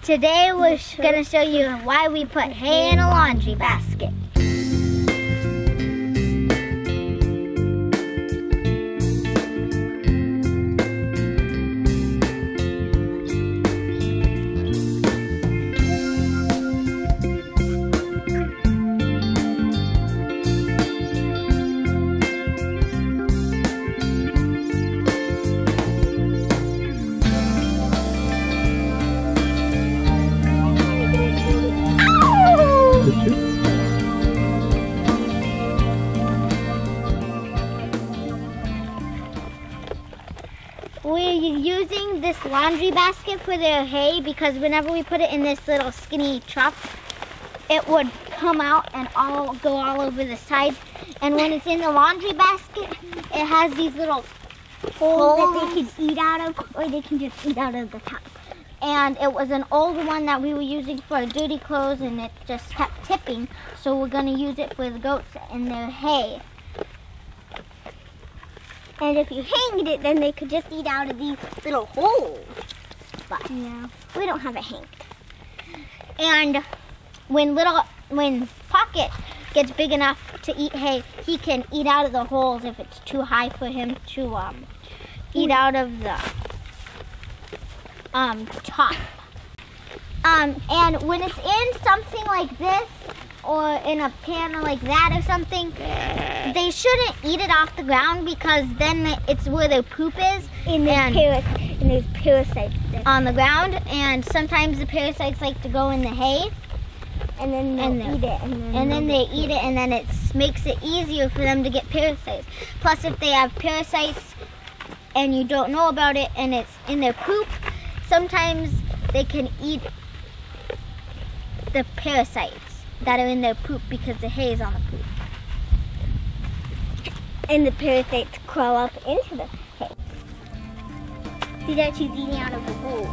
Today we're gonna show you why we put hay in a laundry basket. We're using this laundry basket for the hay because whenever we put it in this little skinny truck, it would come out and go all over the sides. And when it's in the laundry basket, it has these little holes that they can eat out of, or they can just eat out of the top. And it was an old one that we were using for our dirty clothes, and it just kept tipping. So we're going to use it for the goats and their hay. And if you hanged it, then they could just eat out of these little holes. But yeah, we don't have it hanged. And when Pocket gets big enough to eat hay, he can eat out of the holes if it's too high for him to eat out of the top. And when it's in something like this, or in a pan like that or something, they shouldn't eat it off the ground because then it's where their poop is. And there's parasites there on the ground, and sometimes the parasites like to go in the hay. And then they eat it. And then they eat it, and then it makes it easier for them to get parasites. Plus, if they have parasites and you don't know about it and it's in their poop, sometimes they can eat the parasites that are in their poop because the hay is on the poop. And the parasites crawl up into the hay. See that she's eating out of the hole.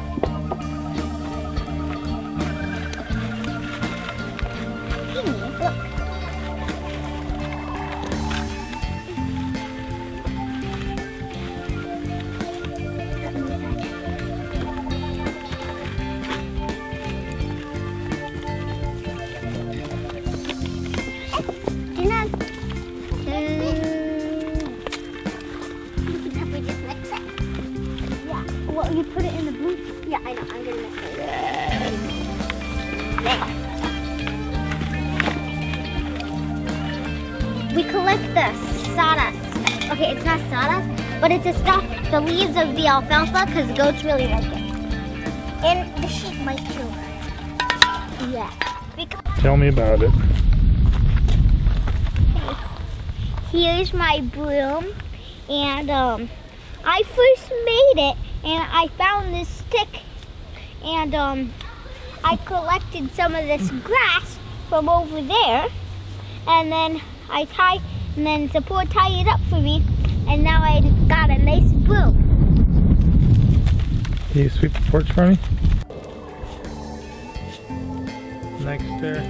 Look. Well, you put it in the Broom. Yeah, I know. I'm gonna mix it. There. We collect the sawdust. Okay, it's not sawdust, but it's the stuff, the leaves of the alfalfa, because goats really like it. And the sheep might too. Yeah. Tell me about it. Here's my broom, and I first made it, and I found this stick, and I collected some of this grass from over there, and then and then Support tied it up for me, and now I got a nice broom. Can you sweep the porch for me? Next there.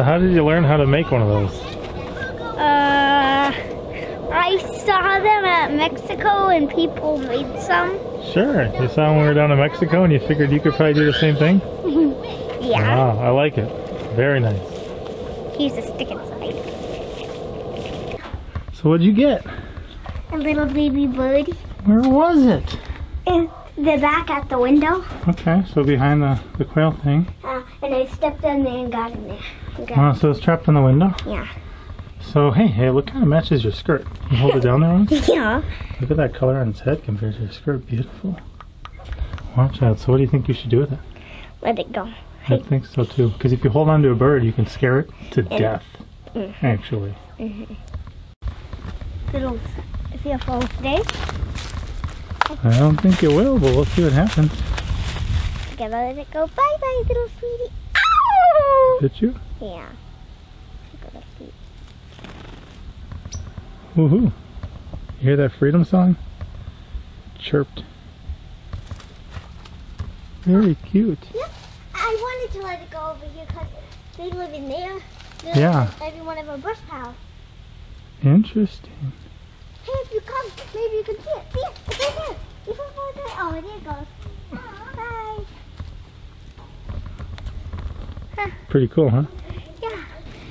So how did you learn how to make one of those? I saw them at Mexico and people made some. Sure. You saw them when we were down in Mexico and you figured you could probably do the same thing? Yeah. Wow, I like it. Very nice. Here's a stick inside. So what'd you get? A little baby bird. Where was it? In the back at the window. Okay, so behind the quail thing. And I stepped in there and got in there. Oh, so it's trapped in the window? Yeah. So, hey, look kind of matches your skirt. Can you hold it down there once? Yeah. Look at that color on its head compared to your skirt. Beautiful. Watch out. So what do you think you should do with it? Let it go. I think so too. Because if you hold on to a bird, you can scare it to death. Actually. Little fearful today. I don't think it will, but we'll see what happens. Okay, let it go. Bye bye, little sweetie. Ow! Did you? Yeah. Go to sleep. Woohoo. You hear that freedom song? Chirped. Very cute. Yep. I wanted to let it go over here because they live in there. Yeah. Every one of our brush piles. Interesting. Hey, if you come, maybe you can see it. See it? It's right there. You can go there. Oh, there it goes. Bye. Huh. Pretty cool, huh? Yeah.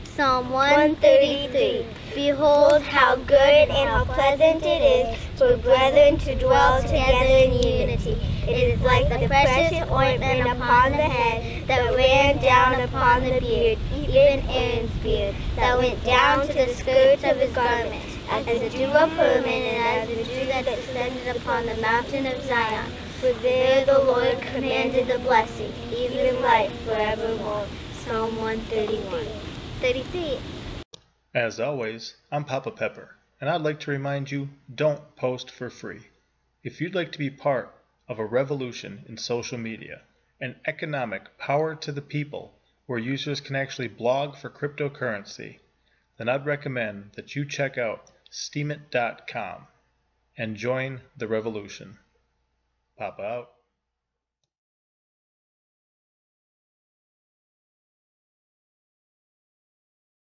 Psalm 133. Behold how good and how pleasant it is for brethren to dwell together in unity. It is like the precious ointment upon the head that ran down upon the beard, even Aaron's beard, that went down to the skirts of his garment, as the dew of Hermon and as the dew that descended upon the mountain of Zion. For there the Lord commanded the blessing, even life forevermore. Psalm 131. 33. As always, I'm Papa Pepper, and I'd like to remind you, don't post for free. If you'd like to be part of a revolution in social media, an economic power to the people where users can actually blog for cryptocurrency, then I'd recommend that you check out steemit.com and join the revolution. Papa out.